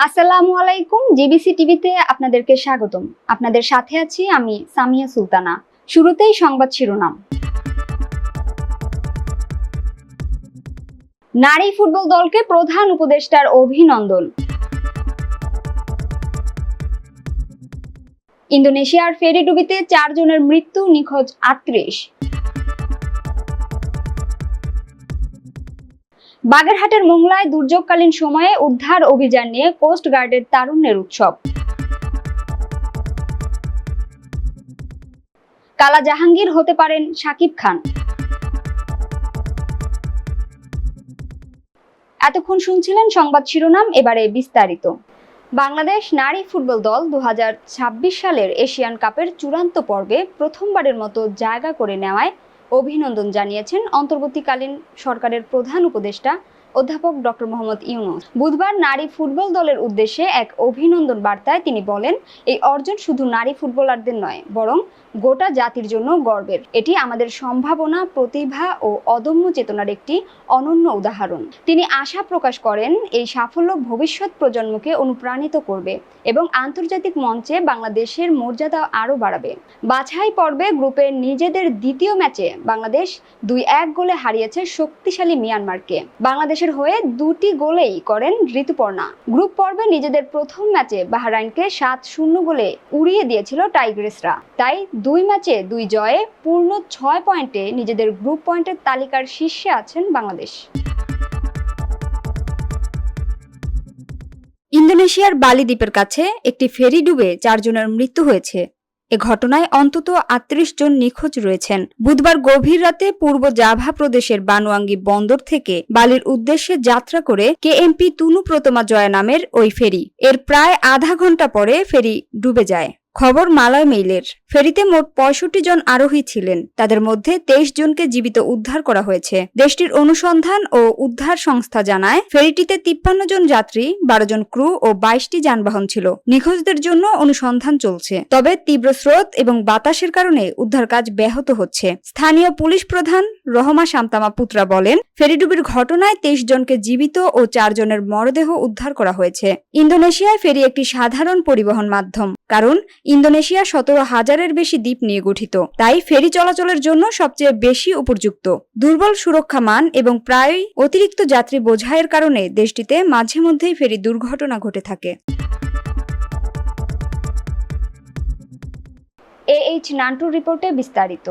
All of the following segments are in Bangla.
আসসালামু আলাইকুম। জিবিসি টিভিতে আপনাদেরকে স্বাগতম। আপনাদের সাথে আছি আমি সামিয়া সুলতানা। শুরুতেই সংবাদ শিরোনাম। নারী ফুটবল দলকে প্রধান উপদেষ্টার অভিনন্দন। ইন্দোনেশিয়ার ফেরি ডুবিতে 4 জনের মৃত্যু, নিখোঁজ 38। বাগেরহাটের মোংলায় দুর্যোগকালীন সময়ে উদ্ধার অভিযান নিয়ে কোস্ট গার্ডের তারুণ্যের উৎসব। কালা জাহাঙ্গীর হতে পারেন শাকিব খান। এতক্ষণ শুনছিলেন সংবাদ শিরোনাম, এবারে বিস্তারিত। বাংলাদেশ নারী ফুটবল দল 2026 সালের এশিয়ান কাপের চূড়ান্ত পর্বে প্রথমবারের মতো জায়গা করে নেওয়ায় অভিনন্দন জানিয়েছেন অন্তর্বর্তীকালীন সরকারের প্রধান উপদেষ্টা অধ্যাপক ডক্টর মোহাম্মদ ইউনূস। বুধবার নারী ফুটবল দলের উদ্দেশ্যে এক অভিনন্দন বার্তায় তিনি বলেন, এই অর্জন শুধু নারী ফুটবলারদের নয়, বরং গোটা জাতির জন্য গর্বের। এটি আমাদের সম্ভাবনা, প্রতিভা ও অদম্য চেতনার একটি অনন্য উদাহরণ। তিনি আশা প্রকাশ করেন, এই সাফল্য ভবিষ্যৎ প্রজন্মকে অনুপ্রাণিত করবে এবং আন্তর্জাতিক মঞ্চে বাংলাদেশের মর্যাদা আরও বাড়াবে। বাছাই পর্বে গ্রুপের নিজেদের দ্বিতীয় ম্যাচে বাংলাদেশ 2-1 গোলে হারিয়েছে শক্তিশালী মিয়ানমারকে। বাংলাদেশের হয়ে 2টি গোলেই করেন ঋতুপর্ণা। গ্রুপ পর্বে নিজেদের প্রথম ম্যাচে বাহরাইনকে 7-0 গোলে উড়িয়ে দিয়েছিল টাইগ্রেসরা। তাই 2 ম্যাচে 2 জয়ে পূর্ণ 6 পয়েন্টে নিজেদের গ্রুপ পয়েন্টের তালিকার শীর্ষে আছেন বাংলাদেশ। ইন্দোনেশিয়ার বালি দ্বীপের কাছে একটি ফেরি ডুবে 4 জনের মৃত্যু হয়েছে। এ ঘটনায় অন্তত 38 জন নিখোঁজ রয়েছেন। বুধবার গভীর রাতে পূর্ব জাভা প্রদেশের বানুয়াঙ্গি বন্দর থেকে বালির উদ্দেশ্যে যাত্রা করে কেএমপি তুনু প্রতমা জয়া নামের ওই ফেরি। এর প্রায় আধা ঘন্টা পরে ফেরি ডুবে যায়। খবর মালয় মেইলের। ফেরিতে মোট 65 জন আরোহী ছিলেন। তাদের মধ্যে 23 জনকে জীবিত উদ্ধার করা হয়েছে। দেশটির অনুসন্ধান ও উদ্ধার সংস্থা জানায়, ফেরিটিতে 53 জন যাত্রী, 12 জন ক্রু ও 22টি যানবাহন ছিল। নিখোঁজদের জন্য অনুসন্ধান চলছে। তবে তীব্র স্রোত এবং বাতাসের কারণে উদ্ধার কাজ ব্যাহত হচ্ছে। স্থানীয় পুলিশ প্রধান রহমা শামতামা পুত্রা বলেন, ফেরিডুবির ঘটনায় 23 জনকে জীবিত ও 4 জনের মরদেহ উদ্ধার করা হয়েছে। ইন্দোনেশিয়ায় ফেরি একটি সাধারণ পরিবহন মাধ্যম, কারণ ইন্দোনেশিয়া 17,000-এর বেশি দ্বীপ নিয়ে গঠিত। তাই ফেরি চলাচলের জন্য সবচেয়ে বেশি উপযুক্ত। দুর্বল সুরক্ষা মান এবং প্রায়ই অতিরিক্ত যাত্রী বোঝাইয়ের কারণে দেশটিতে মাঝে মধ্যেই ফেরি দুর্ঘটনা ঘটে থাকে। AH নান্টুর রিপোর্টে বিস্তারিত।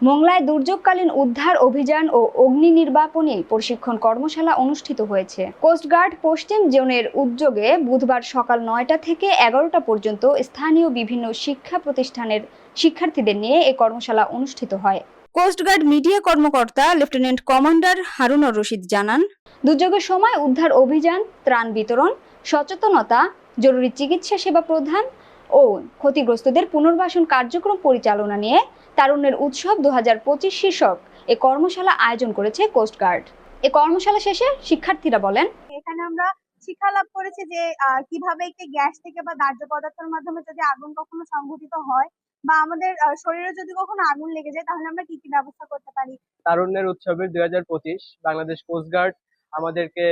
মোংলায় দুর্যোগকালীন উদ্ধার অভিযান ও অগ্নি নির্বাপনী প্রশিক্ষণ কর্মশালা অনুষ্ঠিত হয়েছে। কোস্টগার্ড পশ্চিম জোনের উদ্যোগে বুধবার সকাল 9টা থেকে 11টা পর্যন্ত স্থানীয় বিভিন্ন শিক্ষা প্রতিষ্ঠানের শিক্ষার্থীদের নিয়ে এই কর্মশালা অনুষ্ঠিত হয়। কোস্টগার্ড মিডিয়া কর্মকর্তা লেফটেন্যান্ট কমান্ডার হারুনুর রশিদ জানান, দুর্যোগের সময় উদ্ধার অভিযান, ত্রাণ বিতরণ, সচেতনতা, জরুরি চিকিৎসা সেবা প্রদান ও ক্ষতিগ্রস্তদের পুনর্বাসন কার্যক্রম পরিচালনা নিয়ে তারুণ্যের উৎসব 2025 শীর্ষক এ কর্মশালা আয়োজন করেছে কোস্টগার্ড। এ কর্মশালা শেষে শিক্ষার্থীরা বলেন, এখানে আমরা শিক্ষা লাভ করেছি যে কিভাবে একটি গ্যাস থেকে বা দাহ্য পদার্থের মাধ্যমে যদি আগুন কখনো সংঘটিত হয় বা আমাদের শরীরে যদি কখনো আগুন লেগে যায়, তাহলে আমরা কি কি ব্যবস্থা করতে পারি। তারুণ্যের উৎসবের 2025 বাংলাদেশ কোস্টগার্ড আমাদেরকে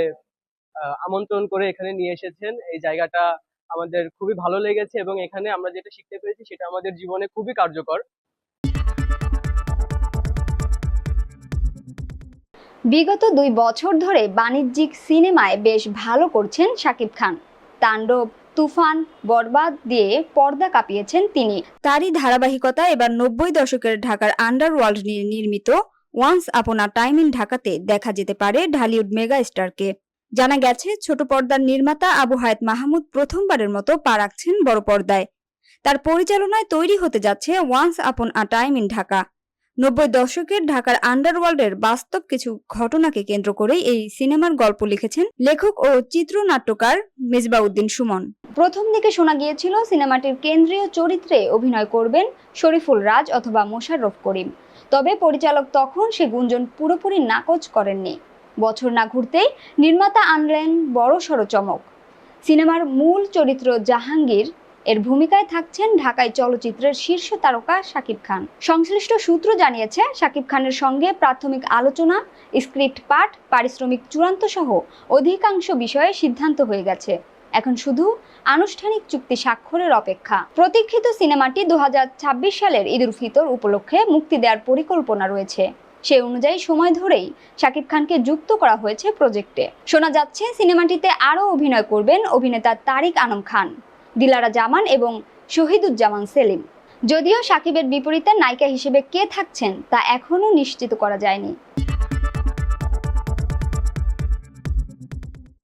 আমন্ত্রণ করে এখানে নিয়ে এসেছেন। এই জায়গাটা আমাদের খুবই ভালো লেগেছে এবং এখানে আমরা যেটা শিখতে পেরেছি সেটা আমাদের জীবনে খুবই কার্যকর। বিগত 2 বছর ধরে বাণিজ্যিক সিনেমায় বেশ ভালো করছেন শাকিব খান। তাণ্ডব, তুফান, বরবাদ দিয়ে পর্দা কাঁপিয়েছেন তিনি। তারই ধারাবাহিকতা এবার 90 দশকের ঢাকার আন্ডারওয়ার্ল্ড নিয়ে নির্মিত once upon a time in ঢাকাতে দেখা যেতে পারে ঢালিউড মেগা স্টারকে। জানা গেছে, ছোট পর্দার নির্মাতা আবু হায়াত মাহমুদ প্রথমবারের মতো পা রাখছেন বড় পর্দায়। তার পরিচালনায় তৈরি হতে যাচ্ছে once upon a time in Dhaka. 90 দশকের ঢাকার আন্ডারওয়ার্ল্ডের বাস্তব কিছু ঘটনাকে কেন্দ্র করেই এই সিনেমার গল্প লিখেছেন লেখক ও চিত্রনাট্যকার মেজবাউদ্দিন সুমন। প্রথম দিকে শোনা গিয়েছিল সিনেমাটির কেন্দ্রীয় চরিত্রে অভিনয় করবেন শরীফুল রাজ অথবা মোশাররফ করিম। তবে পরিচালক তখন সে গুঞ্জন পুরোপুরি নাকচ করেননি। বছর না ঘুরতেই নির্মাতা আনলেন বড়সড় চমক। সিনেমার মূল চরিত্র জাহাঙ্গীর এর ভূমিকায় থাকছেন ঢাকাই চলচ্চিত্রের শীর্ষ তারকা শাকিব খান। সংশ্লিষ্ট সূত্র জানিয়েছে, শাকিব খানের সঙ্গে প্রাথমিক আলোচনা, স্ক্রিপ্ট পাঠ, পারিশ্রমিক চূড়ান্ত সহ অধিকাংশ বিষয়ে সিদ্ধান্ত হয়ে গেছে। এখন শুধু আনুষ্ঠানিক চুক্তি স্বাক্ষরের অপেক্ষা। প্রতীক্ষিত সিনেমাটি 2026 সালের ঈদ উল ফিতর উপলক্ষে মুক্তি দেওয়ার পরিকল্পনা রয়েছে। সেই অনুযায়ী সময় ধরেই শাকিব খানকে যুক্ত করা হয়েছে প্রজেক্টে। শোনা যাচ্ছে সিনেমাটিতে আরও অভিনয় করবেন অভিনেতা তারিক আনাম খান, দিলারা জামান এবং শহীদুজ্জামান সেলিম। যদিও শাকিবের বিপরীতে নায়িকা হিসেবে কে থাকছেন তা এখনও নিশ্চিত করা যায়নি।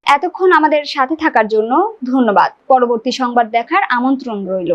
এতক্ষণ আমাদের সাথে থাকার জন্য ধন্যবাদ। পরবর্তী সংবাদ দেখার আমন্ত্রণ রইল।